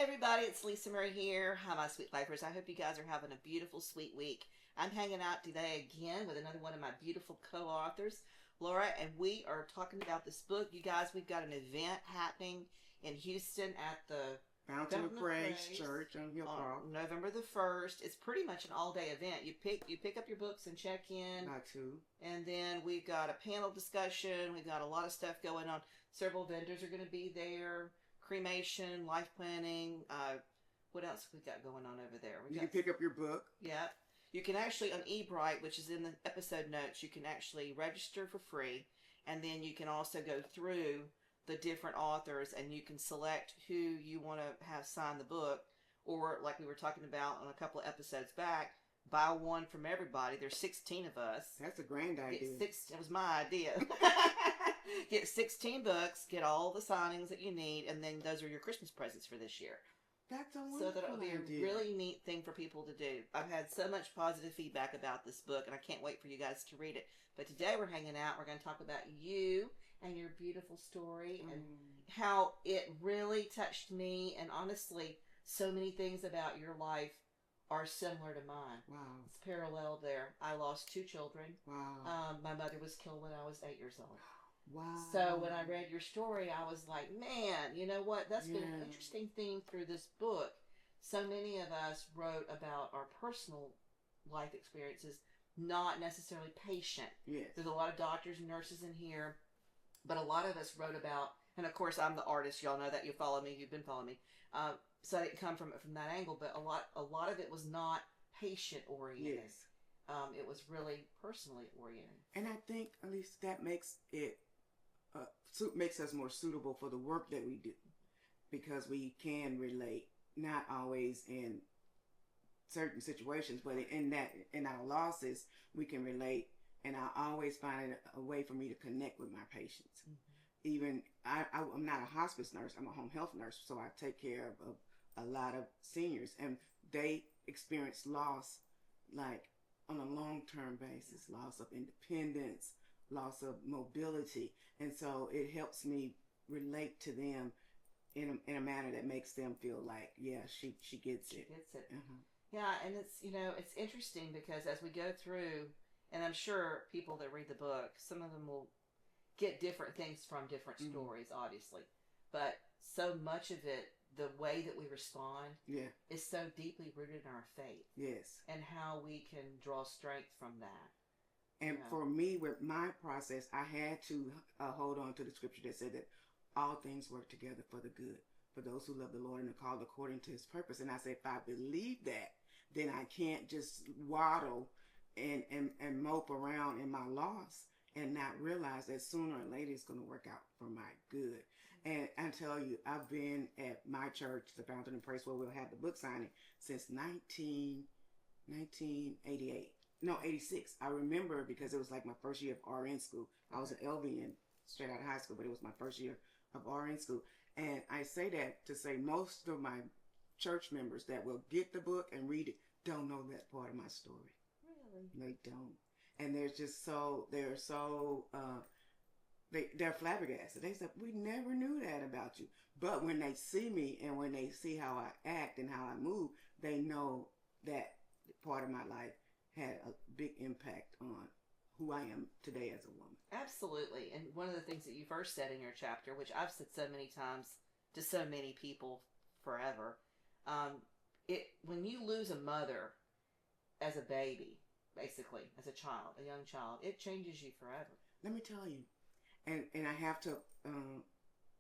everybody, it's Lisa Marie here. Hi, my sweet lifers. I hope you guys are having a beautiful, sweet week. I'm hanging out today again with another one of my beautiful co-authors, Lora, and we are talking about this book. You guys, we've got an event happening in Houston at the Fountain of Praise Church on Hillcroft. November the 1st. It's pretty much an all-day event. You pick up your books and check in. By 2. And then we've got a panel discussion. We've got a lot of stuff going on. Several vendors are going to be there. Cremation, life planning. What else have we got going on over there? You can pick up your book. Yeah. You can actually, on eBright, which is in the episode notes, you can actually register for free. And then you can also go through the different authors and you can select who you want to have sign the book. Or, like we were talking about on a couple of episodes back, buy one from everybody. There's 16 of us. That's a grand idea. It was my idea. Get 16 books, get all the signings that you need, and then those are your Christmas presents for this year. That's a wonderful So that'll be a really neat thing for people to do. I've had so much positive feedback about this book, and I can't wait for you guys to read it. But today we're hanging out. We're going to talk about you and your beautiful story and how it really touched me. And honestly, so many things about your life are similar to mine. Wow. It's parallel there. I lost 2 children. Wow. My mother was killed when I was 8 years old. Wow. So when I read your story, I was like, man, you know what? That's been an interesting theme through this book. So many of us wrote about our personal life experiences, not necessarily patient. Yes. There's a lot of doctors and nurses in here, but a lot of us wrote about, and of course I'm the artist. Y'all know that. You follow me. You've been following me. So I didn't come from that angle, but a lot of it was not patient oriented. Yes. It was really personally oriented. And I think, at least, that makes it makes us more suitable for the work that we do, because we can relate, not always in certain situations, but in our losses we can relate. And I always find a way for me to connect with my patients. Mm-hmm. Even I'm not a hospice nurse, I'm a home health nurse, so I take care of a lot of seniors, and they experience loss like on a long-term basis, loss of independence, loss of mobility, and so it helps me relate to them in a manner that makes them feel like, yeah, she gets it. She gets it. Yeah, and it's interesting because as we go through, and I'm sure people that read the book, some of them will get different things from different stories, obviously, but so much of it, the way that we respond, is so deeply rooted in our faith. Yes, and how we can draw strength from that. And for me, with my process, I had to hold on to the scripture that said that all things work together for the good, for those who love the Lord and are called according to his purpose. And I said, if I believe that, then I can't just waddle and mope around in my loss and not realize that sooner or later it's going to work out for my good. And I tell you, I've been at my church, the Fountain of Praise, where we'll have the book signing since 1988. No, 86. I remember because it was like my first year of RN school. I was an LVN straight out of high school, but it was my first year of RN school. And I say that to say most of my church members that will get the book and read it don't know that part of my story. Really? They don't. And they're flabbergasted. They said, we never knew that about you. But when they see me and when they see how I act and how I move, they know that part of my life had a big impact on who I am today as a woman. Absolutely. And one of the things that you first said in your chapter, which I've said so many times to so many people forever, when you lose a mother as a baby, basically, as a child, a young child, it changes you forever. Let me tell you, and I have to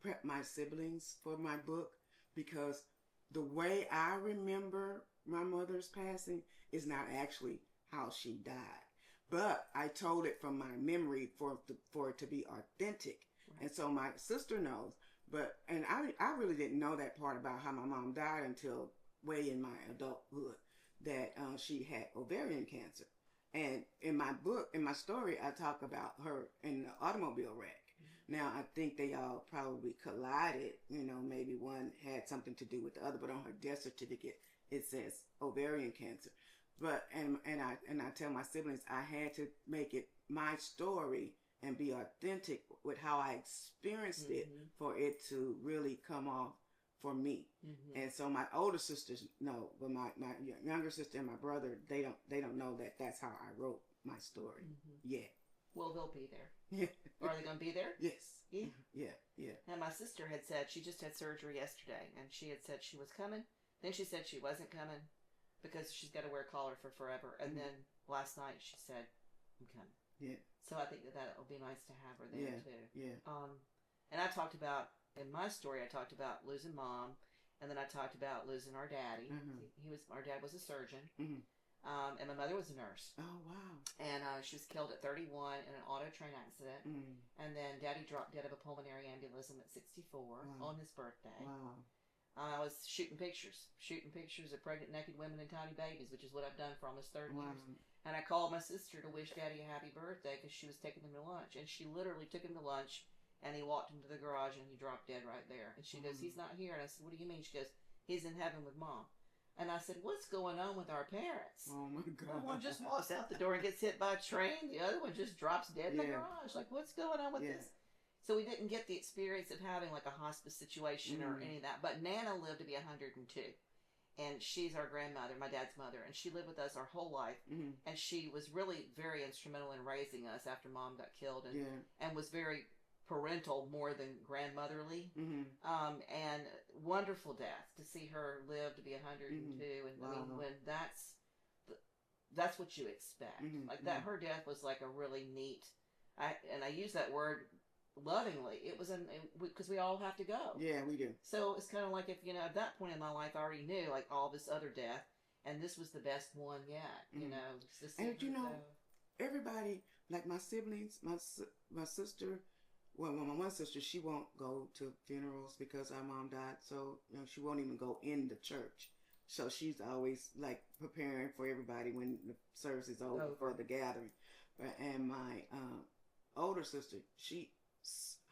prep my siblings for my book, because the way I remember my mother's passing is not actually how she died, but I told it from my memory for it to be authentic. Right. And so my sister knows, and I really didn't know that part about how my mom died until way in my adulthood, that she had ovarian cancer. And in my book, in my story, I talk about her in the automobile wreck. Mm-hmm. Now, I think they all probably collided, maybe one had something to do with the other, but on her death certificate, it says ovarian cancer. But and I tell my siblings I had to make it my story and be authentic with how I experienced it for it to really come off for me. Mm-hmm. And so my older sisters know, but my younger sister and my brother, they don't know that that's how I wrote my story yet. Well, they'll be there. Yeah. Are they going to be there? Yes. Yeah. Yeah. And my sister had said she just had surgery yesterday, and she had said she was coming. Then she said she wasn't coming because she's got to wear a collar for forever. And then last night she said, I'm coming. Yeah. So I think that will be nice to have her there too. Yeah. And I talked about, in my story, I talked about losing Mom, and then I talked about losing our daddy. Our dad was a surgeon. And my mother was a nurse. Oh, wow. And she was killed at 31 in an auto train accident. And then Daddy dropped dead of a pulmonary embolism at 64 on his birthday. Wow. I was shooting pictures of pregnant, naked women and tiny babies, which is what I've done for almost 30 years. And I called my sister to wish Daddy a happy birthday because she was taking him to lunch. And she literally took him to lunch, and he walked into the garage, and he dropped dead right there. And she goes, he's not here. And I said, what do you mean? She goes, he's in heaven with Mom. And I said, what's going on with our parents? Oh, my God. One just walks out the door and gets hit by a train. The other one just drops dead in the garage. Like, what's going on with this? So we didn't get the experience of having, like, a hospice situation or any of that. But Nana lived to be 102. And she's our grandmother, my dad's mother. And she lived with us our whole life. And she was really very instrumental in raising us after Mom got killed. And was very parental more than grandmotherly. And wonderful death to see her live to be 102. And I mean, when that's what you expect. Like that, her death was like a really neat, and I use that word lovingly. It was because we all have to go. Yeah, we do. So it's kind of like if, at that point in my life I already knew like all this other death, and this was the best one yet, And everybody, like my siblings, my sister, well, my one sister, she won't go to funerals because our mom died, so she won't even go in the church. So she's always like preparing for everybody when the service is over for the gathering. And my older sister, she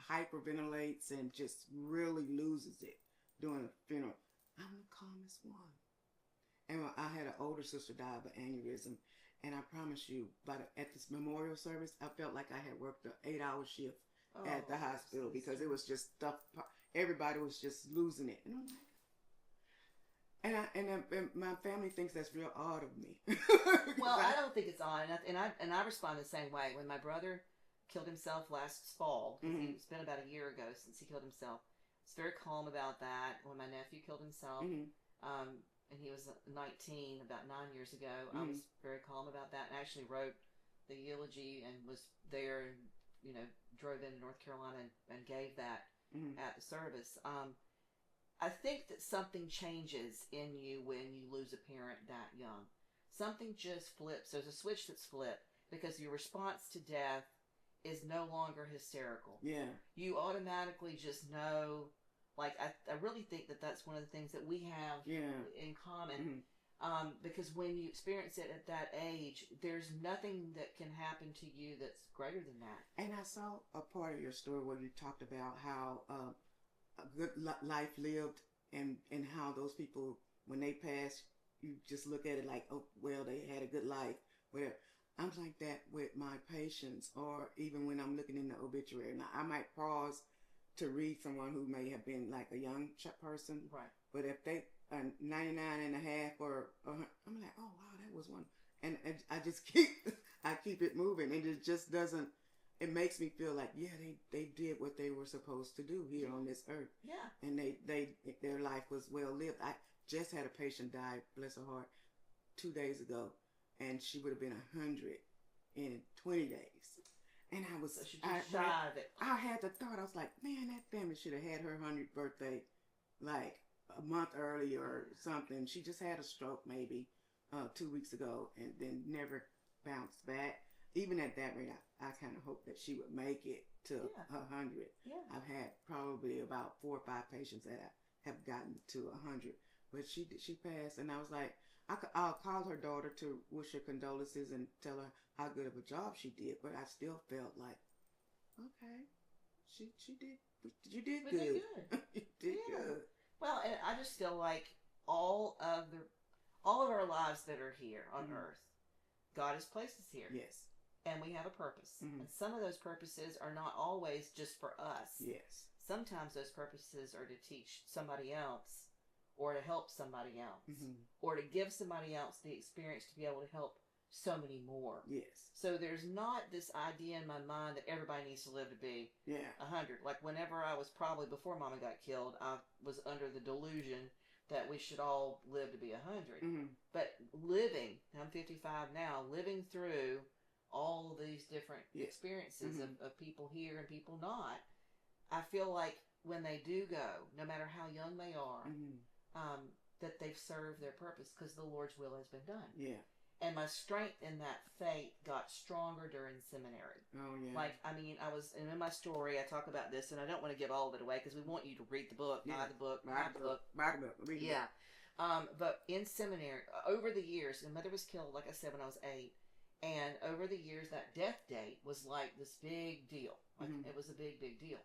hyperventilates and just really loses it during a funeral. I'm the calmest one. And I had an older sister die of an aneurysm, and I promise you, at this memorial service, I felt like I had worked an 8-hour shift at the hospital because it was just stuff. Everybody was just losing it, and I'm like, and my family thinks that's real odd of me. Well, I don't think it's odd, and I respond the same way. When my brother killed himself last fall, it's been about a year ago since he killed himself. I was very calm about that. When my nephew killed himself, and he was 19 about 9 years ago, I was very calm about that, and actually wrote the eulogy and was there and drove into North Carolina and gave that at the service. I think that something changes in you when you lose a parent that young. Something just flips. There's a switch that's flipped because your response to death is no longer hysterical. Yeah. You automatically just know, like, I really think that that's one of the things that we have in common. Because when you experience it at that age, there's nothing that can happen to you that's greater than that. And I saw a part of your story where you talked about how a good life lived and how those people, when they pass, you just look at it like, oh, well, they had a good life. Whatever. I'm like that with my patients, or even when I'm looking in the obituary. Now, I might pause to read someone who may have been like a young person. Right. But if they 99 and a half or I'm like, oh wow, that was one, and I just keep it moving, and it just doesn't. It makes me feel like they did what they were supposed to do here on this earth. Yeah, and their life was well lived. I just had a patient die, bless her heart, 2 days ago, and she would have been 100 in 20 days. And I was, so she just shy of it. I had the thought, I was like, man, that family should have had her 100th birthday like a month early or something. She just had a stroke maybe 2 weeks ago and then never bounced back. Even at that rate, I kind of hoped that she would make it to 100. Yeah. I've had probably about 4 or 5 patients that have gotten to 100, but she passed, and I was like, I'll call her daughter to wish her condolences and tell her how good of a job she did, but I still felt like, okay, she did, you did good. You did good. Well, and I just feel like all of our lives that are here on earth, God has placed us here. Yes. And we have a purpose. And some of those purposes are not always just for us. Yes. sometimes those purposes are to teach somebody else or to help somebody else or to give somebody else the experience to be able to help so many more. Yes. So there's not this idea in my mind that everybody needs to live to be 100. Like whenever I was probably before Mama got killed, I was under the delusion that we should all live to be 100. But living, I'm 55 now, living through all of these different experiences of people here and people not, I feel like when they do go, no matter how young they are, that they've served their purpose because the Lord's will has been done. Yeah. And my strength in that faith got stronger during seminary. Oh, yeah. Like, I mean, and in my story, I talk about this, and I don't want to give all of it away because we want you to read the book, buy the book, buy the book, read the book. But in seminary, over the years, and Mother was killed, like I said, when I was 8, and over the years, that death date was like this big deal. Like, it was a big, big deal.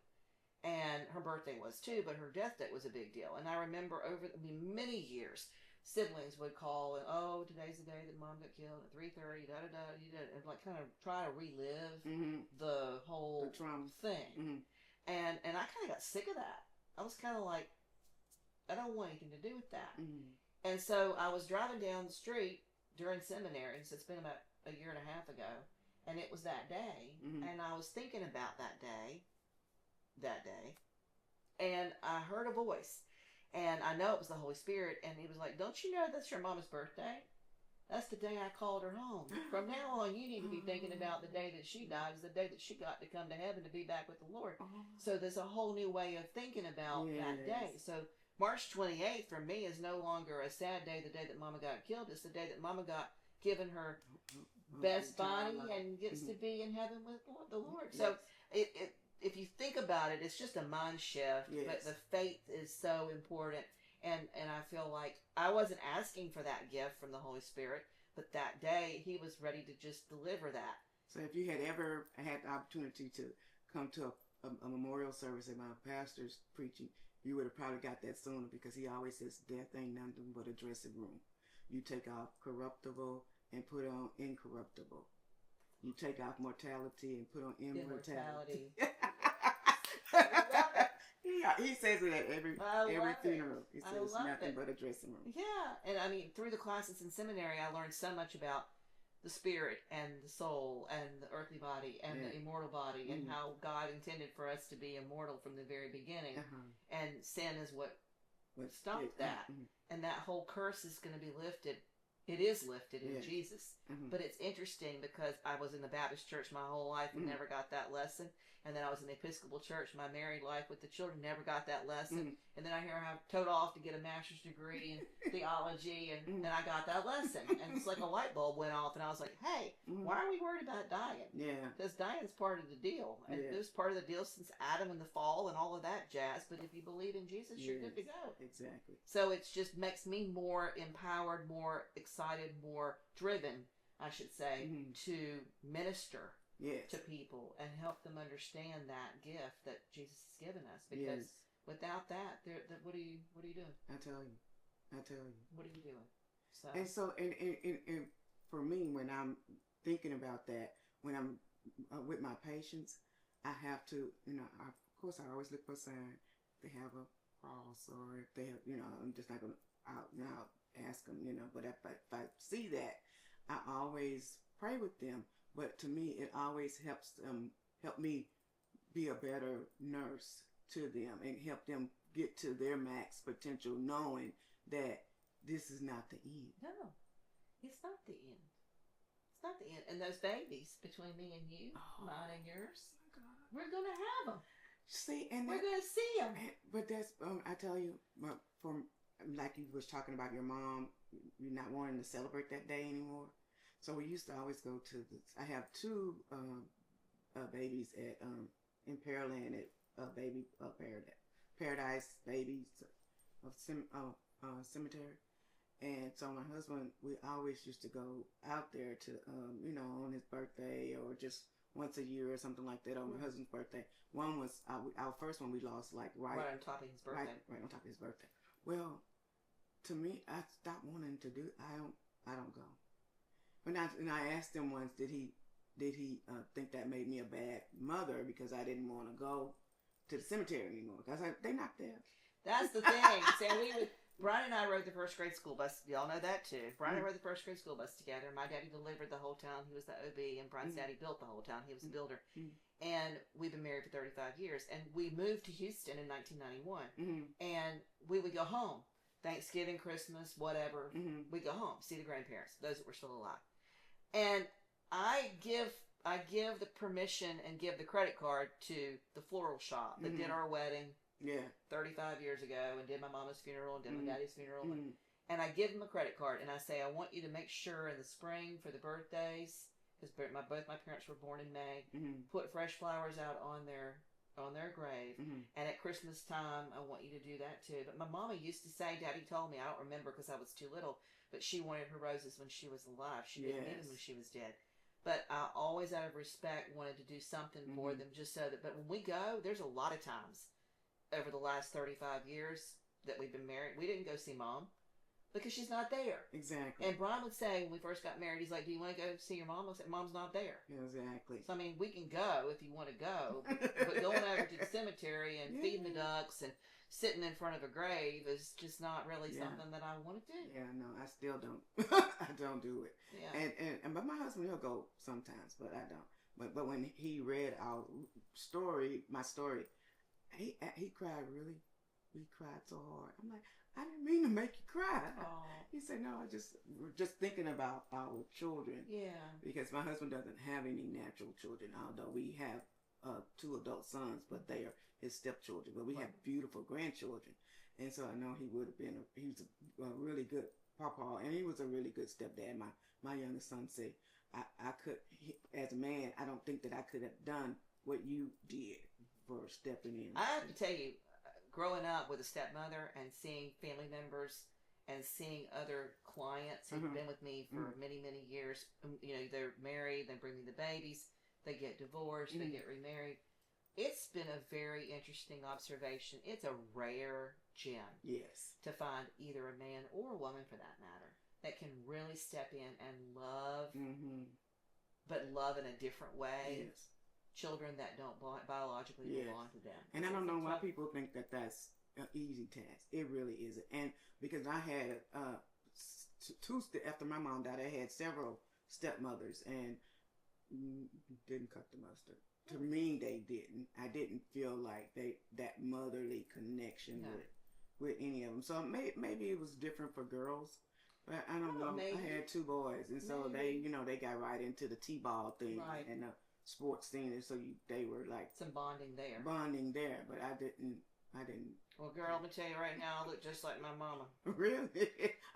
And her birthday was too, but her death date was a big deal. And I remember many years, siblings would call and, oh, today's the day that Mom got killed at 3:30, and like kind of try to relive the whole thing. And I kind of got sick of that. I was kind of like, I don't want anything to do with that. And so I was driving down the street during seminary, so it's been about a year and a half ago, and it was that day, and I was thinking about that day, and I heard a voice. And I know it was the Holy Spirit, and he was like, don't you know that's your mama's birthday? That's the day I called her home. From now on, you need to be thinking about the day that she died is the day that she got to come to heaven to be back with the Lord. So there's a whole new way of thinking about that day. So March 28th for me is no longer a sad day, the day that Mama got killed. It's the day that Mama got given her best body and gets to be in heaven with the Lord. So if you think about it, it's just a mind shift, but the faith is so important. And I feel like I wasn't asking for that gift from the Holy Spirit, but that day he was ready to just deliver that. So if you had ever had the opportunity to come to a memorial service at my pastor's preaching, you would have probably got that sooner, because he always says death ain't nothing but a dressing room. You take off corruptible and put on incorruptible. You take off mortality and put on immortality. He says it at every funeral. He says nothing but a dressing room. Yeah, and I mean, through the classes in seminary, I learned so much about the spirit and the soul and the earthly body and the immortal body and how God intended for us to be immortal from the very beginning. And sin is what stopped that. And that whole curse is going to be lifted. It is lifted in Jesus. But it's interesting because I was in the Baptist church my whole life and never got that lesson. And then I was in the Episcopal church, my married life with the children, never got that lesson. And then I hear I'm told off to get a master's degree in theology, and I got that lesson. And it's like a light bulb went off, and I was like, hey, why are we worried about dying? Yeah. Because dying's part of the deal. And it was part of the deal since Adam and the fall and all of that jazz. But if you believe in Jesus, you're good to go. Exactly. So it just makes me more empowered, more excited, more driven, I should say, to minister to people and help them understand that gift that Jesus has given us. Because without that, what are you doing? I tell you. What are you doing? So and for me, when I'm thinking about that, when I'm with my patients, I have to, of course, I always look for a sign. If they have a cross, or if they have, I'm just not going to I'll ask them, but if I see that, I always pray with them. But to me, it always help me be a better nurse to them and help them get to their max potential, knowing that this is not the end. No, it's not the end. It's not the end. And those babies between me and you, mine and yours, we're going to have them. See, and we're going to see them. But that's, I tell you, from like you was talking about your mom, you're not wanting to celebrate that day anymore. So we used to always go to I have two babies at in Pearland at Paradise Babies Cemetery. And so my husband, we always used to go out there to on his birthday, or just once a year or something like that on my husband's birthday. One was our first one we lost right on top of his birthday. Right on top of his birthday. Well, to me, I stopped wanting to do. I don't go. And I asked him once, did he think that made me a bad mother because I didn't want to go to the cemetery anymore. I was like, they not there. That's the thing. So Brian and I rode the first grade school bus. Y'all know that too. Brian and I rode the first grade school bus together. My daddy delivered the whole town. He was the OB, and Brian's daddy built the whole town. He was a builder. And we've been married for 35 years. And we moved to Houston in 1991. And we would go home. Thanksgiving, Christmas, whatever. We go home, see the grandparents, those that were still alive. And I give the permission and give the credit card to the floral shop that did our wedding 35 years ago and did my mama's funeral and did my daddy's funeral. And I give them a credit card and I say, I want you to make sure in the spring for the birthdays, because both my parents were born in May, put fresh flowers out on their grave. And at Christmas time, I want you to do that too. But my mama used to say, Daddy told me, I don't remember because I was too little, but she wanted her roses when she was alive. She didn't need them when she was dead. But I always, out of respect, wanted to do something for them just so that, but when we go, there's a lot of times over the last 35 years that we've been married, we didn't go see Mom because she's not there. Exactly. And Brian would say when we first got married, he's like, do you want to go see your mom? I said, Mom's not there. Exactly. So, I mean, we can go if you want to go, but going over to the cemetery and feeding the ducks and sitting in front of a grave is just not really something that I want to do. Yeah, no, I still don't. I don't do it. Yeah. And but my husband, he'll go sometimes, but I don't. But when he read our story, my story, he cried really. He cried so hard. I'm like, I didn't mean to make you cry. Oh. He said, no, we're just thinking about our children. Yeah. Because my husband doesn't have any natural children, although we have 2 adult sons, but they are his stepchildren. But we have beautiful grandchildren. And so I know he would have been, he was a really good papa, and he was a really good stepdad. My youngest son said, as a man, I don't think that I could have done what you did for stepping in. I have to tell you, growing up with a stepmother and seeing family members and seeing other clients who've been with me for many, many years, you know, they're married, they bring me the babies, they get divorced, they get remarried. It's been a very interesting observation. It's a rare gem. Yes. To find either a man or a woman, for that matter, that can really step in and love, but love in a different way. Yes. Children that don't biologically belong to them. And I don't know why people think that that's an easy task. It really isn't. And because I had after my mom died, I had several stepmothers and didn't cut the mustard. To me, they didn't. I didn't feel like that motherly connection with any of them. So maybe it was different for girls. But I don't know. Maybe. I had 2 boys, and so they got right into the t-ball thing and the sports thing, and so they were like some bonding there. But I didn't. Well, girl, I'm gonna tell you right now, I look just like my mama. Really?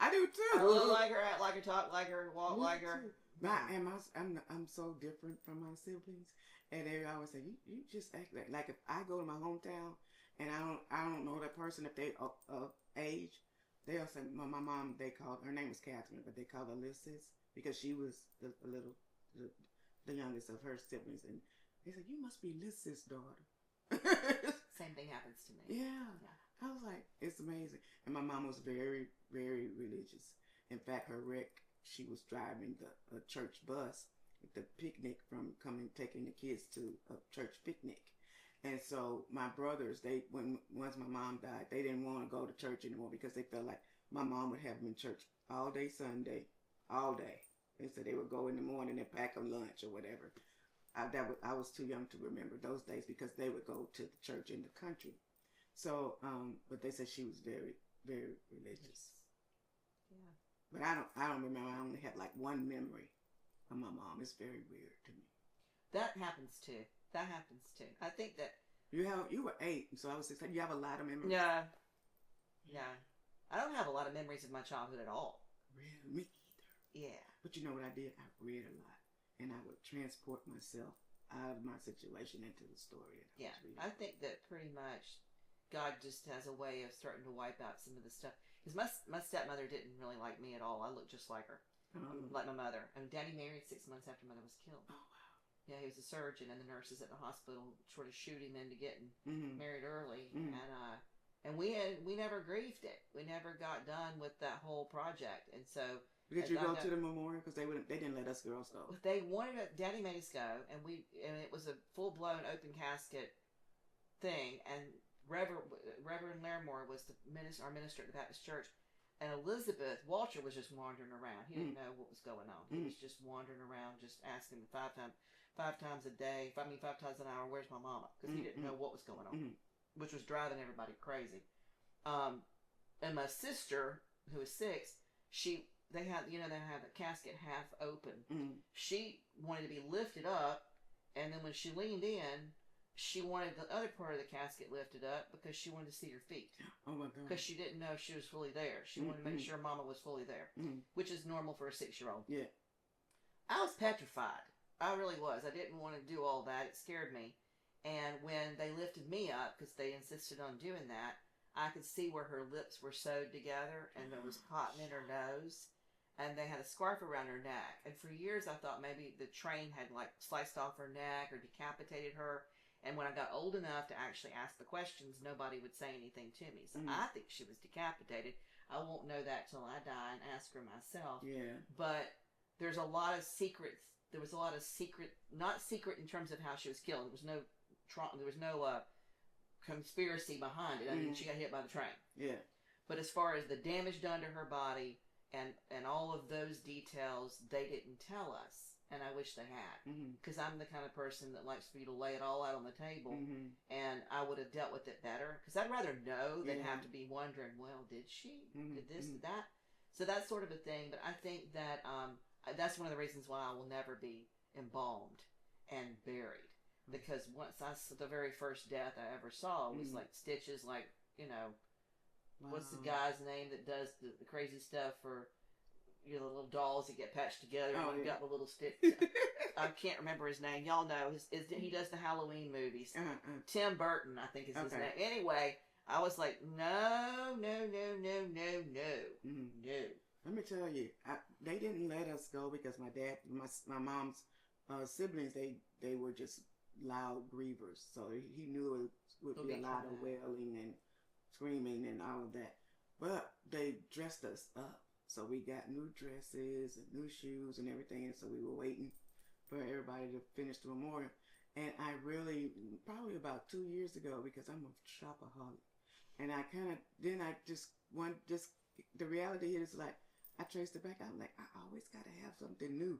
I do too. I look like her, act like her, talk like her, walk like her. I'm so different from my siblings, and they always say you just act like if I go to my hometown and I don't know that person, if they of age, they'll say my mom, they called her name was Catherine, but they called her Alisa because she was the youngest of her siblings, and they said, you must be Lisa's daughter. Same thing happens to me. Yeah. I was like, it's amazing. And my mom was very, very religious. In fact, her wreck, she was driving a church bus at the picnic taking the kids to a church picnic. And so my brothers, once my mom died, they didn't want to go to church anymore because they felt like my mom would have them in church all day Sunday, all day. And so they would go in the morning and pack them lunch or whatever. I was too young to remember those days because they would go to the church in the country. So, but they said she was very, very religious. Yeah. But I don't remember. I only have like one memory of my mom. It's very weird to me. That happens too. I think that you were 8, so I was 6. You have a lot of memories. Yeah. I don't have a lot of memories of my childhood at all. Really, me either. Yeah. But you know what I did? I read a lot, and I would transport myself out of my situation into the story. I think that pretty much God just has a way of starting to wipe out some of the stuff. Because my stepmother didn't really like me at all. I looked just like her, like my mother. And Daddy married 6 months after Mother was killed. Oh wow! Yeah, he was a surgeon, and the nurses at the hospital sort of shoot him into getting married early. And we never grieved it. We never got done with that whole project. And so did you go to the memorial? Because they didn't let us girls go. They wanted it. Daddy made us go, and it was a full blown open casket thing, and Reverend Larimore was our minister at the Baptist church, and Elizabeth Walter was just wandering around. He didn't know what was going on. He was just wandering around, just asking me five times a day. 5 times an hour. Where's my mama? Because he didn't know what was going on, which was driving everybody crazy. And my sister, who was 6, they have the casket half open. She wanted to be lifted up, and then when she leaned in, she wanted the other part of the casket lifted up because she wanted to see her feet. Oh my God. Because she didn't know she was fully there. She wanted to make sure Mama was fully there, which is normal for a 6-year-old. Yeah. I was petrified. I really was. I didn't want to do all that. It scared me. And when they lifted me up, because they insisted on doing that, I could see where her lips were sewed together and there was cotton in her nose. And they had a scarf around her neck. And for years I thought maybe the train had like sliced off her neck or decapitated her. And when I got old enough to actually ask the questions, nobody would say anything to me. So I think she was decapitated. I won't know that till I die and ask her myself. Yeah. But there's a lot of secrets. There was a lot of secret, not secret in terms of how she was killed. There was no conspiracy behind it. I mean, she got hit by the train. Yeah. But as far as the damage done to her body and all of those details, they didn't tell us. And I wish they had. Because I'm the kind of person that likes for you to lay it all out on the table. And I would have dealt with it better. Because I'd rather know than have to be wondering, well, did she? Did this? Did that? So that's sort of a thing. But I think that that's one of the reasons why I will never be embalmed and buried. Because the very first death I ever saw was like stitches, like, what's the guy's name that does the crazy stuff for... the little dolls that get patched together and you've got the little stick. I can't remember his name. Y'all know. He does the Halloween movies. Tim Burton, I think is his name. Anyway, I was like, no. Let me tell you, they didn't let us go because my mom's siblings, they were just loud grievers. So he knew it would be a lot of wailing and screaming and all of that. But they dressed us up. So we got new dresses and new shoes and everything. And so we were waiting for everybody to finish the memorial. And I really, probably about 2 years ago, because I'm a shopaholic. And the reality is like, I traced it back. I'm like, I always got to have something new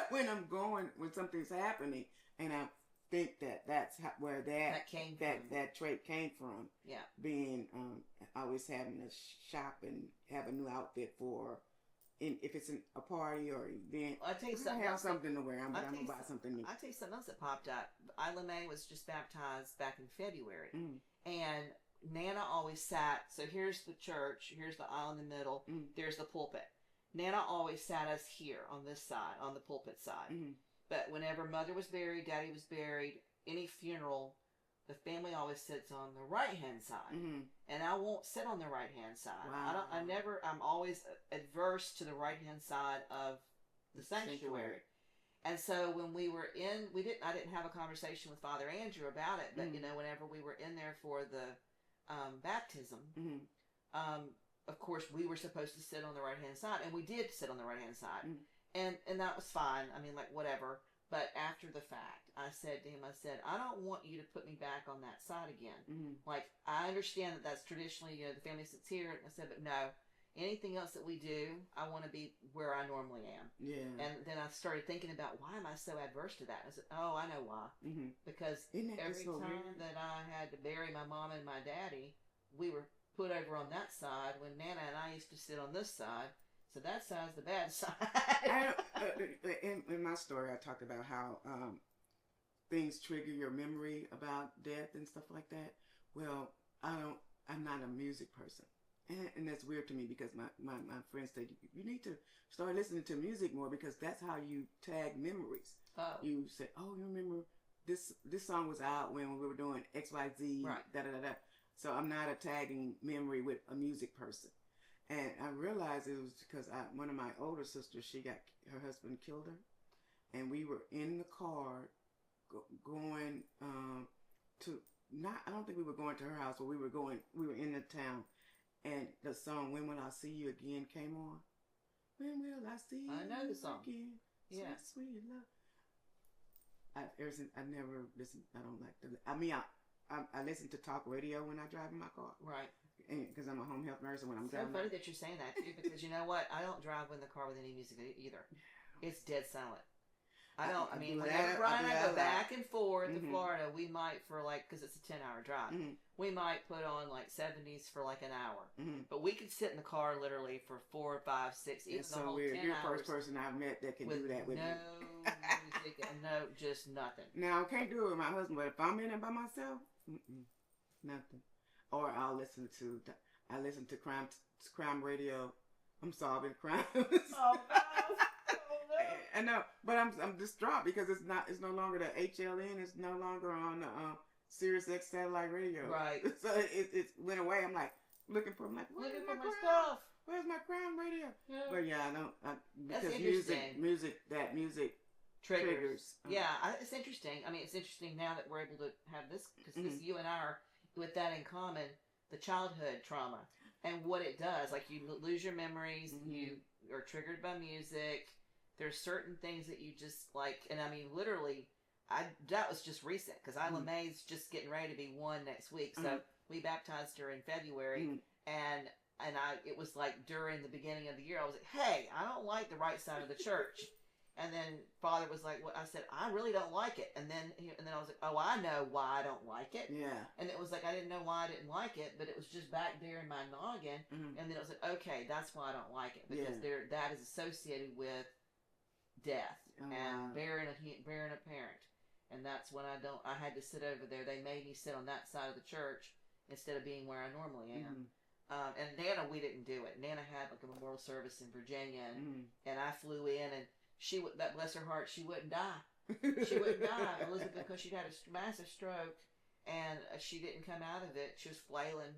when something's happening. And I think that's where that trait came from. Yeah. Being always having to shop and have a new outfit if it's a party or event. Well, I tell you something. I have something to wear. I'm gonna buy something new. I tell you something else that popped up. Isla Mae was just baptized back in February, and Nana always sat. So here's the church. Here's the aisle in the middle. There's the pulpit. Nana always sat us here on this side, on the pulpit side. But whenever Mother was buried, Daddy was buried, any funeral, the family always sits on the right-hand side. And I won't sit on the right-hand side. Wow. I'm always adverse to the right-hand side of the sanctuary. And so when we were I didn't have a conversation with Father Andrew about it, but whenever we were in there for the baptism, of course we were supposed to sit on the right-hand side, and we did sit on the right-hand side. And that was fine. I mean, like, whatever. But after the fact, I said to him, I don't want you to put me back on that side again. Like, I understand that that's traditionally, the family sits here. And I said, but no, anything else that we do, I want to be where I normally am. Yeah. And then I started thinking about, why am I so adverse to that? I said, oh, I know why. Because every time that I had to bury my mom and my daddy, we were put over on that side when Nana and I used to sit on this side. So that side's the bad side. In my story, I talked about how things trigger your memory about death and stuff like that. Well, I'm not a music person. And that's weird to me because my friends said, you need to start listening to music more because that's how you tag memories. Oh. You say, oh, you remember this song was out when we were doing XYZ, right. da-da-da-da. So I'm not a tagging memory with a music person. And I realized it was because one of my older sisters, her husband killed her. And we were in the car going I don't think we were going to her house, but we were in the town. And the song, When Will I See You Again, came on. When will I see you again? I know the song. Yeah. Sweet love. I never listened. I don't like I I listen to talk radio when I drive in my car. Right. Because I'm a home health nurse, and when I'm driving. So funny that you're saying that too, because you know what? I don't drive in the car with any music either. It's dead silent. I don't. I mean, whenever Brian and I go back and forth to Florida, we might for because it's a 10-hour drive. We might put on 70s for an hour. But we could sit in the car literally for 4, 5, 6, even it's the so whole weird. 10 You're hours. the first person I've met that can do that with me. No music, no, just nothing. Now I can't do it with my husband, but if I'm in it by myself, nothing. Or I listen to crime radio. I'm solving crimes. Oh no! I know, but I'm distraught because it's no longer the HLN. It's no longer on the Sirius X satellite radio. Right. So it went away. I'm looking for. I'm like, where's my stuff? Where's my crime radio? Yeah. But yeah, I don't. Because That's music triggers. Yeah, it's interesting. I mean, it's interesting now that we're able to have this because you and I are with that in common. The childhood trauma and what it does. You lose your memories. You are triggered by music. There's certain things that you just and I mean, literally, that was just recent because Isla May's just getting ready to be 1 next week. So we baptized her in February, and it was during the beginning of the year, I was like, hey, I don't like the right side of the church. And then Father was like, "What?" I said, "I really don't like it." And then I was like, "Oh, I know why I don't like it." Yeah. And it was I didn't know why I didn't like it, but it was just back there in my noggin. And then it was like, "Okay, that's why I don't like it because that is associated with death and burying a parent." And that's when I had to sit over there. They made me sit on that side of the church instead of being where I normally am. And Nana, we didn't do it. Nana had a memorial service in Virginia, and I flew in and. She would, that bless her heart, she wouldn't die. She wouldn't die, Elizabeth, because she'd had a massive stroke, and she didn't come out of it. She was flailing.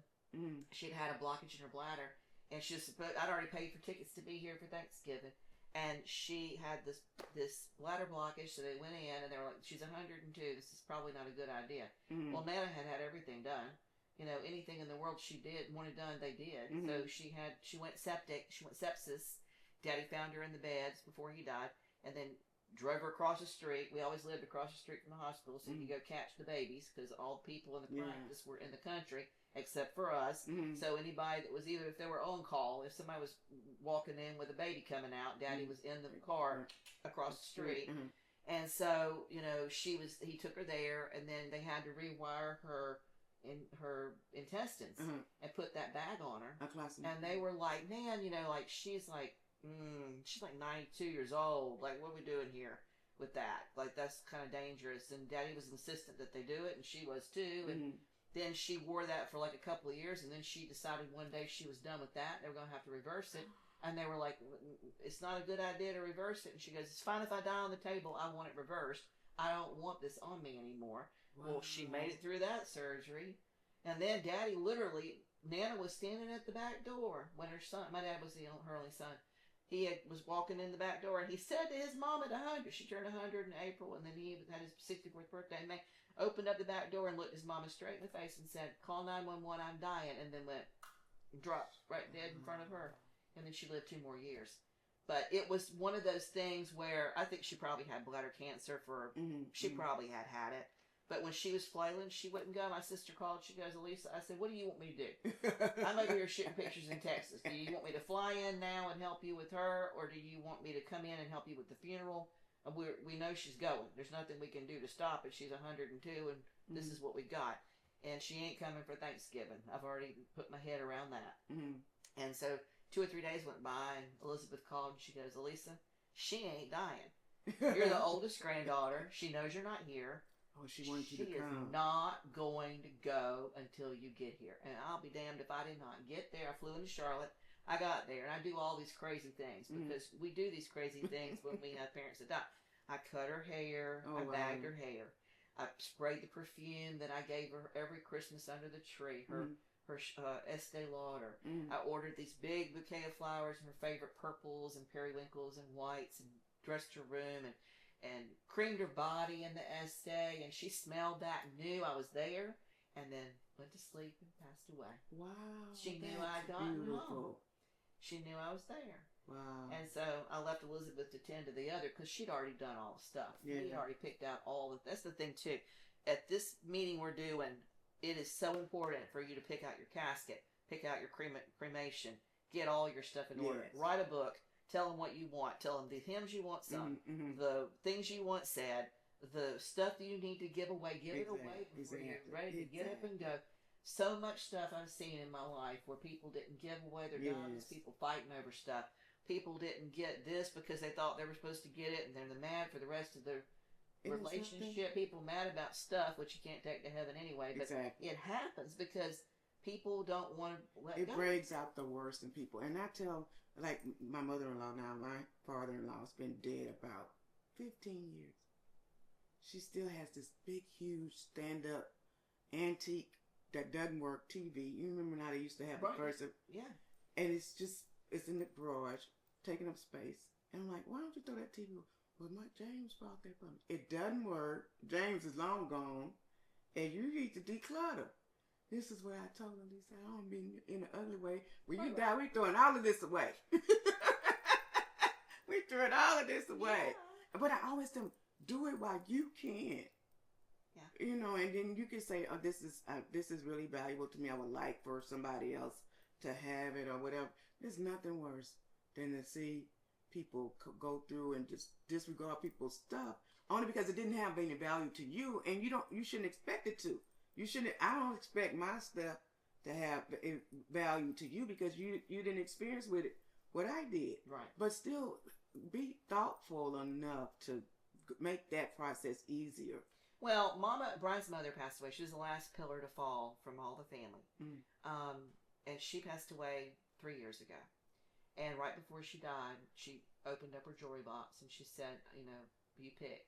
She'd had a blockage in her bladder, and I'd already paid for tickets to be here for Thanksgiving, and she had this bladder blockage. So they went in, and they were like, "She's 102. This is probably not a good idea." Well, Nana had everything done. Anything in the world she wanted done, they did. So she went septic. She went sepsis. Daddy found her in the beds before he died, and then drove her across the street. We always lived across the street from the hospital, so you could go catch the babies, because all the people in the practice were in the country, except for us. So anybody that was if they were on call, if somebody was walking in with a baby coming out, Daddy was in the car across the street. And so, he took her there, and then they had to rewire her intestines and put that bag on her. And they were like, "Man, she's she's 92 years old. What are we doing here with that? That's kind of dangerous." And Daddy was insistent that they do it, and she was too. And then she wore that for a couple of years, and then she decided one day she was done with that. They were going to have to reverse it. And they were like, "It's not a good idea to reverse it." And she goes, "It's fine if I die on the table. I want it reversed. I don't want this on me anymore." Wow. Well, she made it through that surgery. And then Daddy Nana was standing at the back door when her son, my dad was her only son, was walking in the back door, and he said to his mom at 100, she turned 100 in April, and then he had his 64th birthday, and they opened up the back door and looked his mama straight in the face and said, "Call 911, I'm dying," and then dropped right dead in front of her. And then she lived 2 more years. But it was one of those things where I think she probably had bladder cancer she probably had it. But when she was flailing, she wouldn't go. My sister called. She goes, "Alisa," I said, "What do you want me to do? I'm over here shooting pictures in Texas. Do you want me to fly in now and help you with her? Or do you want me to come in and help you with the funeral? We know she's going. There's nothing we can do to stop it. She's 102, and this is what we got. And she ain't coming for Thanksgiving. I've already put my head around that." And so 2 or 3 days went by, and Elizabeth called, and she goes, "Alisa, she ain't dying. You're the oldest granddaughter. She knows you're not here. Oh, she wanted you to come. She is not going to go until you get here." And I'll be damned if I did not get there. I flew into Charlotte. I got there, and I do all these crazy things because we do these crazy things when we have parents that die. I cut her hair. I bagged her hair. I sprayed the perfume that I gave her every Christmas under the tree. Her Estee Lauder. I ordered these big bouquet of flowers and her favorite purples and periwinkles and whites, and dressed her room and creamed her body in the Estee, and she smelled that and knew I was there, and then went to sleep and passed away. Wow. She knew I'd gotten home. She knew I was there. Wow. And so I left Elizabeth to tend to the other because she'd already done all the stuff. Yeah. We'd already picked out all the... That's the thing, too. At this meeting we're doing, it is so important for you to pick out your casket, pick out your cremation, get all your stuff in order. Yes. Write a book. Tell them what you want. Tell them the hymns you want sung, the things you want said, the stuff that you need to give away. Give it away before you're ready to get up and go. So much stuff I've seen in my life where people didn't give away their diamonds, people fighting over stuff. People didn't get this because they thought they were supposed to get it, and they're mad for the rest of their relationship. People mad about stuff, which you can't take to heaven anyway. But it happens because people don't want to let go. It brings out the worst in people. And I tell, like my mother-in-law now, my father-in-law's been dead about 15 years. She still has this big, huge, stand-up, antique, that doesn't work TV. You remember how they used to have the first? Yeah. And it's in the garage, taking up space. And I'm like, why don't you throw that TV? Well, my James brought that for me. It doesn't work. James is long gone. And you need to declutter. This is where I told Alisa, I don't mean in an ugly way. When you die, we're throwing all of this away. We're throwing all of this away. Yeah. But I always tell them, do it while you can. Yeah. You know, and then you can say, oh, this is really valuable to me. I would like for somebody else to have it or whatever. There's nothing worse than to see people go through and just disregard people's stuff only because it didn't have any value to you, and you shouldn't expect it to. I don't expect my stuff to have value to you because you didn't experience with it what I did. Right. But still, be thoughtful enough to make that process easier. Well, Brian's mother passed away. She was the last pillar to fall from all the family. And she passed away 3 years ago. And right before she died, she opened up her jewelry box and she said, you pick.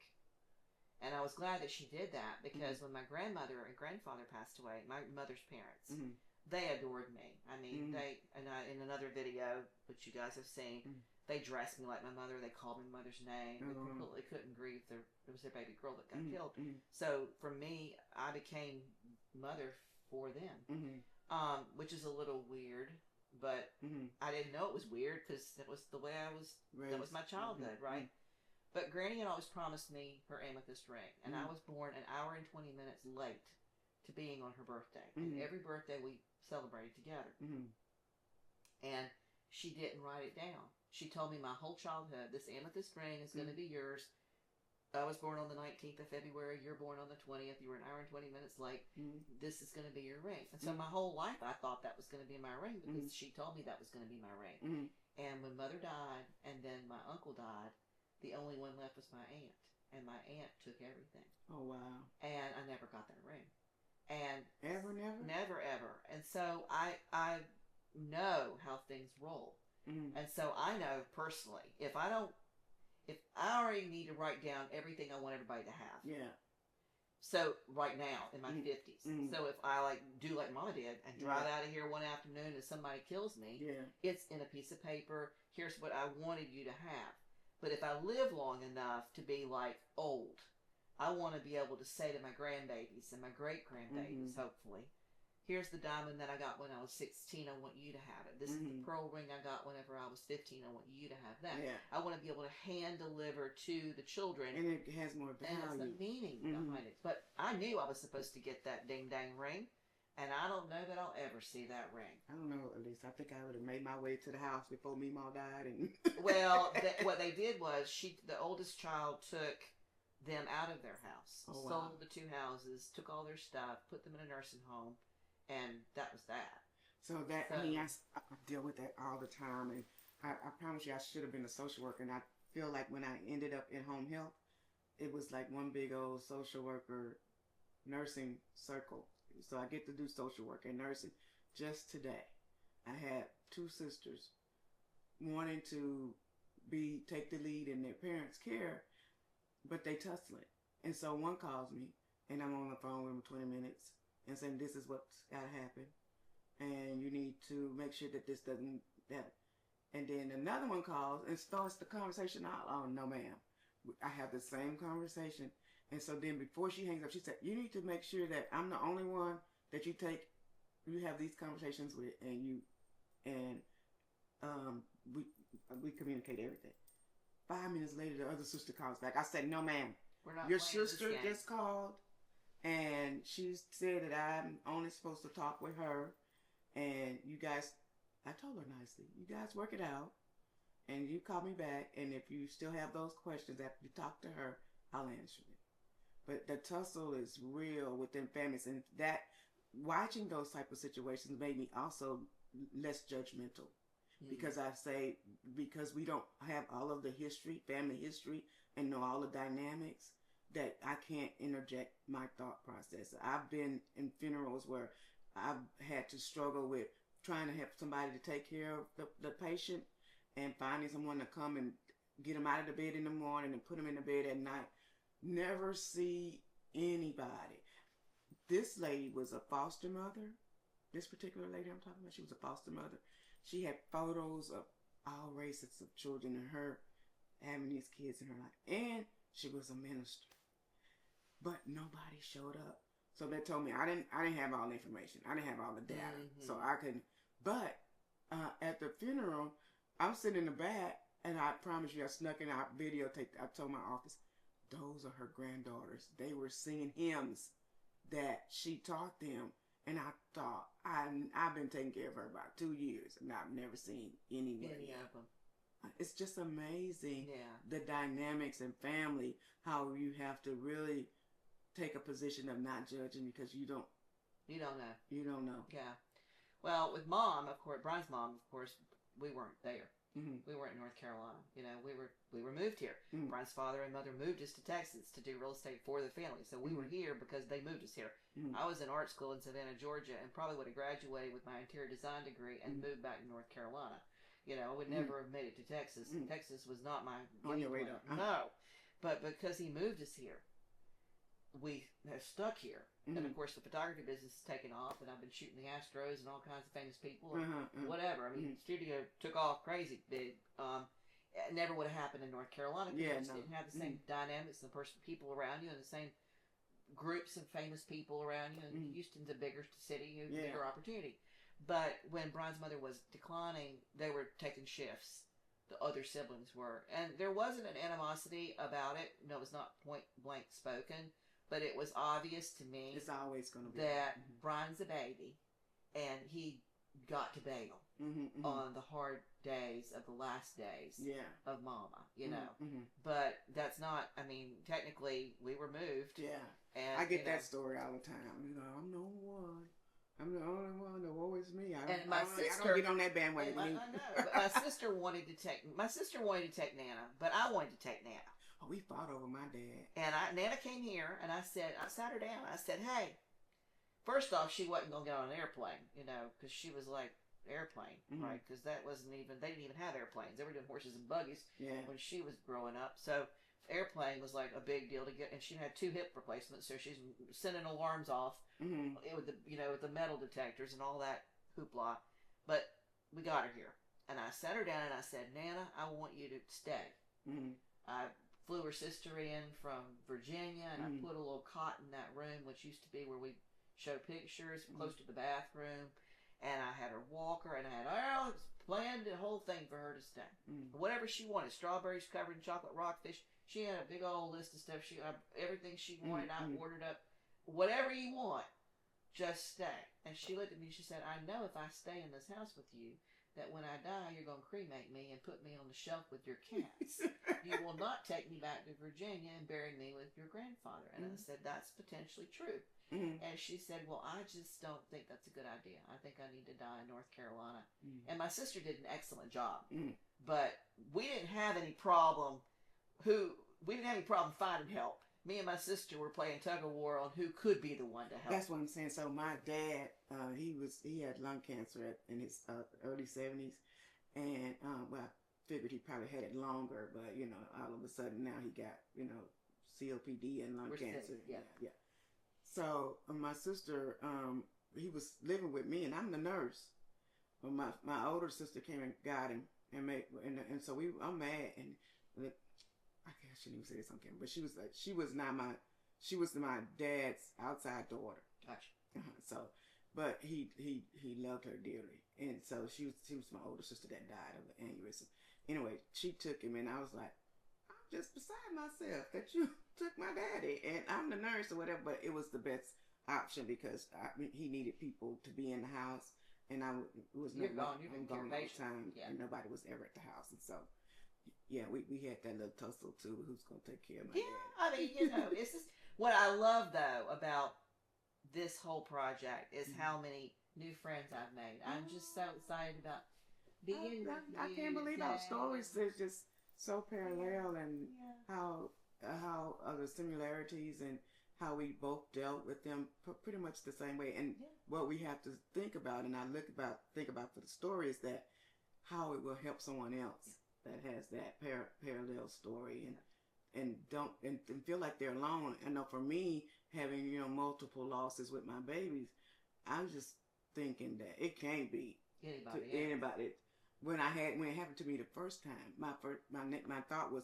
And I was glad that she did that because when my grandmother and grandfather passed away, my mother's parents, they adored me. I mean, in another video, which you guys have seen, they dressed me like my mother. They called me my mother's name. They completely couldn't grieve. It was their baby girl that got killed. So for me, I became mother for them, which is a little weird. But I didn't know it was weird because that was the way I was. Raised. That was my childhood, right? But Granny had always promised me her amethyst ring, and I was born an hour and 20 minutes late to being on her birthday. And every birthday we celebrated together. And she didn't write it down. She told me my whole childhood, this amethyst ring is going to be yours. I was born on the 19th of February. You're born on the 20th. You were an hour and 20 minutes late. This is going to be your ring. And so my whole life I thought that was going to be my ring because she told me that was going to be my ring. And when Mother died and then my uncle died, the only one left was my aunt. And my aunt took everything. Oh, wow. And I never got that ring. And Never? Never, ever. And so I know how things roll. And so I know personally, if I already need to write down everything I want everybody to have. Yeah. So right now in my 50s. So if I do like Mama did and drive out of here one afternoon and somebody kills me, it's in a piece of paper. Here's what I wanted you to have. But if I live long enough to be old, I want to be able to say to my grandbabies and my great grandbabies, hopefully, here's the diamond that I got when I was 16. I want you to have it. This is the pearl ring I got whenever I was 15. I want you to have that. Yeah. I want to be able to hand deliver to the children. And it has more value. And it's the meaning behind it. But I knew I was supposed to get that ding-dang ring. And I don't know that I'll ever see that ring. I don't know, Alisa. I think I would have made my way to the house before Meemaw died. And well, what they did was the oldest child took them out of their house, sold the 2 houses, took all their stuff, put them in a nursing home, and that was that. I deal with that all the time, and I promise you I should have been a social worker, and I feel like when I ended up in home health, it was like one big old social worker nursing circle. So I get to do social work and nursing. Just today, I had 2 sisters wanting to take the lead in their parents' care, but they tussling. And so one calls me, and I'm on the phone with them 20 minutes and saying, this is what's got to happen. And you need to make sure that this doesn't happen. And then another one calls and starts the conversation out. Oh, no, ma'am. I have the same conversation. And so then before she hangs up, she said, you need to make sure that I'm the only one that you have these conversations with, and we communicate everything. 5 minutes later, the other sister calls back. I said, no, ma'am. Your sister just called. And she said that I'm only supposed to talk with her, and you guys, I told her nicely, you guys work it out, and you call me back, and if you still have those questions after you talk to her, I'll answer it. But the tussle is real within families, and that watching those type of situations made me also less judgmental. Because I say, because we don't have all of the history, family history, and know all the dynamics, that I can't interject my thought process. I've been in funerals where I've had to struggle with trying to have somebody to take care of the patient and finding someone to come and get them out of the bed in the morning and put them in the bed at night. Never see anybody. This lady was a foster mother. This particular lady I'm talking about, she was a foster mother. She had photos of all races of children and her having these kids in her life. And she was a minister. But nobody showed up. So they told me I didn't have all the information. I didn't have all the data. So I couldn't. But at the funeral, I'm sitting in the back, and I promise you, I snuck in our videotape. I told my office, those are her granddaughters. They were singing hymns that she taught them. And I thought, I've been taking care of her about 2 years, and I've never seen any of them. It's just amazing, the dynamics in family, how you have to really take a position of not judging because you don't know. You don't know. Yeah. Well, with Mom, of course, Brian's mom, of course, we weren't there. Mm-hmm. We weren't in North Carolina. You know, we were moved here. Mm-hmm. Brian's father and mother moved us to Texas to do real estate for the family. So we were here because they moved us here. Mm-hmm. I was in art school in Savannah, Georgia, and probably would have graduated with my interior design degree and moved back to North Carolina. You know, I would never have made it to Texas. Texas was not my on your radar. No, but because he moved us here, we have stuck here. And of course, the photography business has taken off, and I've been shooting the Astros and all kinds of famous people, and whatever. I mean, the studio took off crazy big. It never would have happened in North Carolina because you just didn't have the same dynamics, and the people around you, and the same groups of famous people around you. And Houston's a bigger city, a bigger opportunity. But when Brian's mother was declining, they were taking shifts. The other siblings were, and there wasn't an animosity about it. No, it was not point blank spoken. But it was obvious to me it's always going to be that Brian's a baby, and he got to bail on the hard days of the last days of Mama, you know. But that's not, I mean, technically, we were moved. Yeah. And I get that story all the time. You know, I'm the only one. I'm the only one. The woe is me. I don't get on that bandwagon. I know. But my sister wanted to take Nana, but I wanted to take Nana. Oh, we fought over my dad. And Nana came here, and I sat her down. I said, hey, first off, she wasn't going to get on an airplane, you know, because she was like, airplane, right? Because that wasn't even, they didn't even have airplanes. They were doing horses and buggies when she was growing up. So airplane was like a big deal to get, and she had 2 hip replacements, so she's sending alarms off with the metal detectors and all that hoopla. But we got her here. And I sat her down, and I said, Nana, I want you to stay. I flew her sister in from Virginia, and I put a little cot in that room, which used to be where we show pictures, close to the bathroom, and I had her walker, and I had planned the whole thing for her to stay. Whatever she wanted, strawberries covered in chocolate rockfish, she had a big old list of stuff, everything she wanted, I ordered up, whatever you want, just stay. And she looked at me, and she said, I know if I stay in this house with you, that when I die, you're going to cremate me and put me on the shelf with your cats. You will not take me back to Virginia and bury me with your grandfather. And I said, that's potentially true. And she said, well, I just don't think that's a good idea. I think I need to die in North Carolina. And my sister did an excellent job. But we didn't have any problem finding help. Me and my sister were playing tug of war on who could be the one to help. That's what I'm saying. So my dad, he had lung cancer in his early 70s, and I figured he probably had it longer, but you know, all of a sudden now he got COPD and lung cancer. Yeah. So my sister, he was living with me, and I'm the nurse. Well, my older sister came and got him, and so I'm mad, and I shouldn't even say this on camera, but she was my dad's outside daughter. Gotcha. So, but he loved her dearly, and so she was my older sister that died of an aneurysm. Anyway, she took him, and I was like, I'm just beside myself that you took my daddy, and I'm the nurse or whatever. But it was the best option because he needed people to be in the house, and I was You're not gone. You're I'm gone all the time, yeah. and nobody was ever at the house, and so yeah, we had that little tussle too. Who's gonna take care of my dad? I mean, it's just what I love though about this whole project is how many new friends I've made. I'm just so excited about being. I can't believe our stories are just so parallel, and how the similarities and how we both dealt with them pretty much the same way. And what we have to think about, and I think about for the story, is that how it will help someone else that has that parallel story, and don't and feel like they're alone. I know for me, having multiple losses with my babies, I was just thinking that it can't be anybody. When it happened to me the first time, my thought was,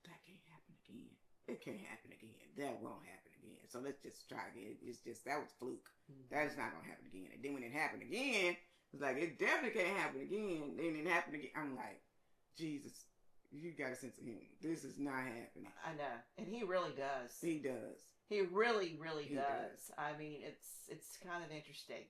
that can't happen again. It can't happen again. That won't happen again. So let's just try again. It's just, that was fluke. That is not gonna happen again. And then when it happened again, it's like, it definitely can't happen again. Then it happened again. I'm like, Jesus, you got a sense of humor. This is not happening. I know, and he really does. He does. He really, really does. I mean, it's kind of interesting.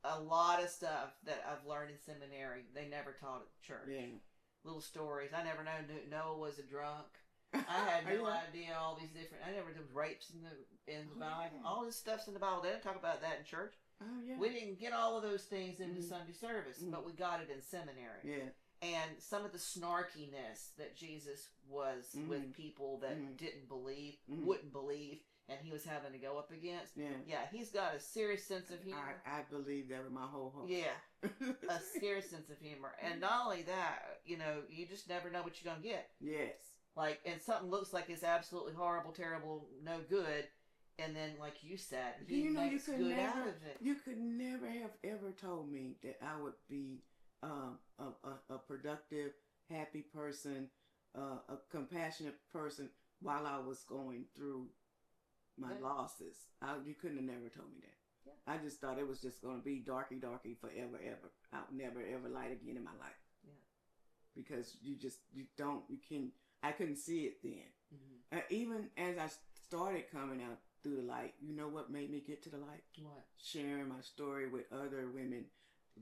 A lot of stuff that I've learned in seminary, they never taught at church. Yeah. Little stories. I never knew Noah was a drunk. I had no idea all these different. I never did rapes in the Bible. All this stuff's in the Bible. They didn't talk about that in church. Oh yeah. We didn't get all of those things into Sunday service, but we got it in seminary. Yeah. And some of the snarkiness that Jesus was with people that didn't believe, wouldn't believe, and he was having to go up against. Yeah, he's got a serious sense of humor. I believe that with my whole heart. Yeah, a serious sense of humor. And not only that, you just never know what you're going to get. Yes. Like, and something looks like it's absolutely horrible, terrible, no good, and then, like you said, he makes good out of it. You could never have ever told me that I would be a productive, happy person, a compassionate person while I was going through my losses. You couldn't have never told me that. Yeah. I just thought it was just going to be darky forever, ever. I'll never ever light again in my life. Yeah. Because I couldn't see it then. Even as I started coming out through the light, you know what made me get to the light? What? Sharing my story with other women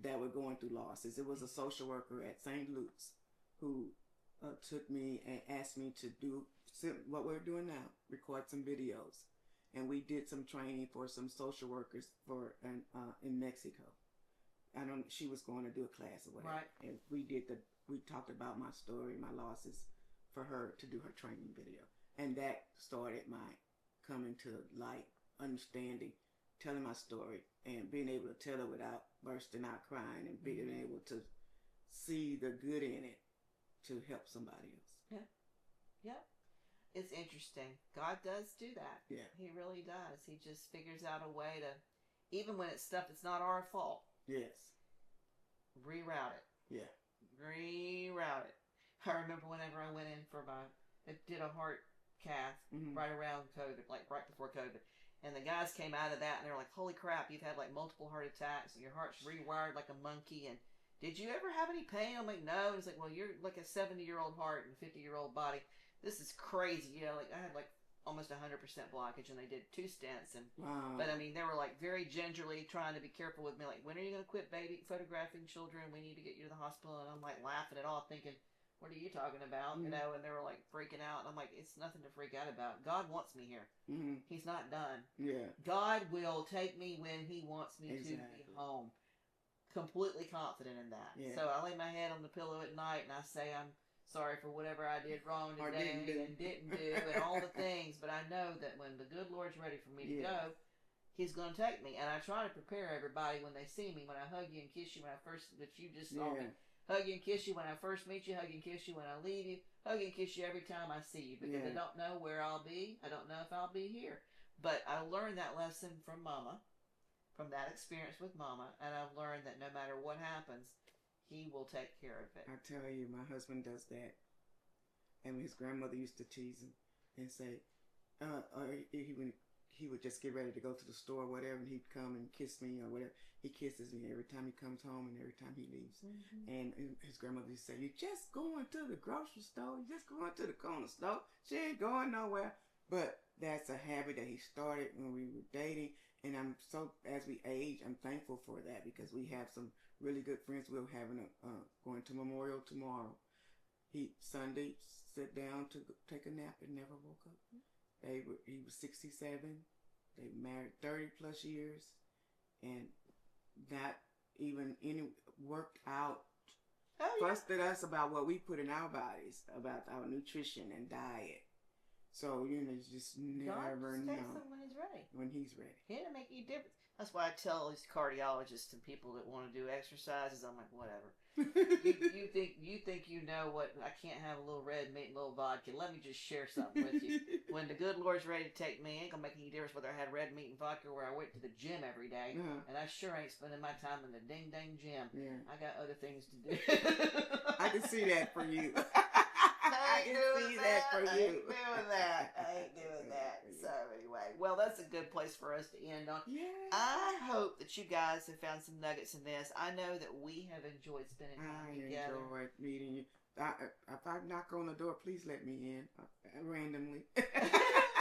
that were going through losses. It was a social worker at St. Luke's who took me and asked me to do what we're doing now, record some videos. And we did some training for some social workers in Mexico. She was going to do a class or whatever. Right. And we talked about my story, my losses, for her to do her training video. And that started my coming to light, understanding, telling my story, and being able to tell it without bursting out crying, and being able to see the good in it to help somebody else. Yeah. It's interesting. God does do that. Yeah. He really does. He just figures out a way to, even when it's stuff that's not our fault. Yes. Reroute it. Yeah. Reroute it. I remember whenever I went in I did a heart cath right around COVID, like right before COVID. And the guys came out of that and they're like, holy crap, you've had like multiple heart attacks and your heart's rewired like a monkey. And did you ever have any pain? I'm like, no. And it's like, well, you're like a 70-year-old heart and a 50-year-old body. This is crazy. Like I had like almost 100% blockage and they did 2 stents. But I mean, they were like very gingerly trying to be careful with me. Like, when are you going to quit photographing children? We need to get you to the hospital. And I'm like laughing it off thinking, what are you talking about? And they were like freaking out. And I'm like, it's nothing to freak out about. God wants me here. He's not done. Yeah. God will take me when he wants me to be home. Completely confident in that. Yeah. So I lay my head on the pillow at night and I say, I'm sorry for whatever I did wrong today and didn't do and all the things. But I know that when the good Lord's ready for me to go, he's going to take me. And I try to prepare everybody when they see me, when I hug you and kiss you, that you just saw me. Hug you and kiss you when I first meet you. Hug you and kiss you when I leave you. Hug you and kiss you every time I see you. Because I don't know where I'll be. I don't know if I'll be here. But I learned that lesson from Mama. From that experience with Mama. And I've learned that no matter what happens, he will take care of it. I tell you, my husband does that. And his grandmother used to tease him and say, he would just get ready to go to the store or whatever, and he'd come and kiss me or whatever. He kisses me every time he comes home and every time he leaves. And his grandmother used to say, "You're just going to the grocery store. You're just going to the corner store. She ain't going nowhere." But that's a habit that he started when we were dating. And I'm so, as we age, I'm thankful for that because we have some really good friends. We're having going to Memorial tomorrow. Sunday sat down to take a nap and never woke up. He was 67. They married 30 plus years, and not even any worked out. Fussed at us about what we put in our bodies, about our nutrition and diet. So, you just never know. When he's ready. When he's ready. It doesn't make any difference. That's why I tell these cardiologists and people that want to do exercises, I'm like, whatever. you think you know what? I can't have a little red meat and a little vodka. Let me just share something with you. When the good Lord's ready to take me, it ain't gonna make any difference whether I had red meat and vodka or I went to the gym every day. And I sure ain't spending my time in the ding dang gym. Yeah. I got other things to do. I can see that for you. I can see that for you. I ain't doing that. So anyway, well, that's a good place for us to end on. Yeah. I hope that you guys have found some nuggets in this. I know that we have enjoyed spending time together. I enjoyed meeting you. If I knock on the door, please let me in randomly.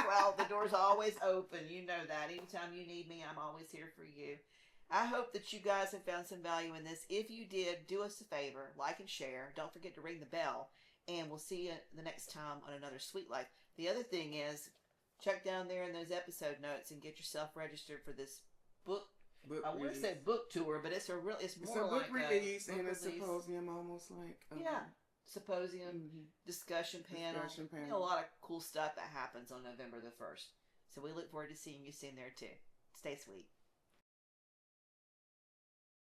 Well, the door's always open. You know that. Anytime you need me, I'm always here for you. I hope that you guys have found some value in this. If you did, do us a favor, like and share. Don't forget to ring the bell. And we'll see you the next time on another Sweet Life. The other thing is, check down there in those episode notes and get yourself registered for this book. I want to say book tour, but it's more like a book release and a symposium, almost like symposium, discussion panel. A lot of cool stuff that happens on November the 1st. So we look forward to seeing you soon there too. Stay sweet.